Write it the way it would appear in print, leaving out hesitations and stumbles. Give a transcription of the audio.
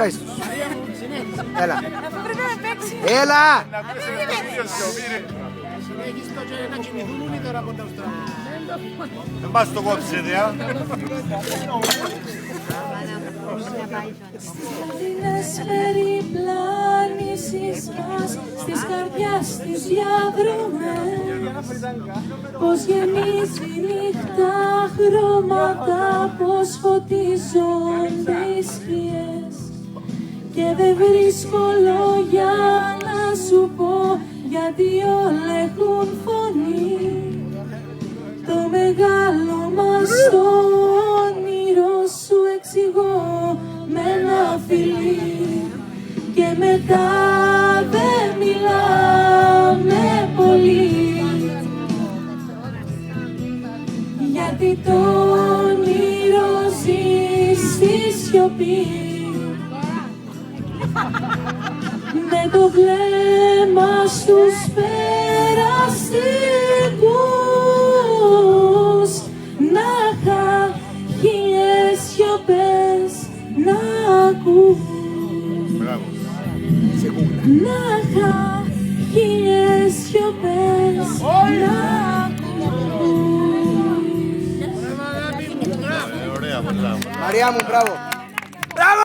πες τους. Έλα. Έλα. Δεν πας το κόψετε, α. Στάδινες περιπλάνησης μας στις καρδιάς τις διαδρομές, πως γεμίζει νύχτα χρώματα, πως φωτίζονται οι σκιές και δεν βρίσκω λόγια να σου πω γιατί όλα έχουν φωνή. Το μεγάλο μας το όνειρο σου εξηγώ με ένα φιλί και μετά δεν μιλάμε πολύ, γιατί το όνειρο ζει στη σιωπή με το βλέμμα στους περαστικούς. Να είχα χίλιες σιωπές να ακούς, να είχα χίλιες σιωπές να ακούς. Μαριά μου, μπράβο.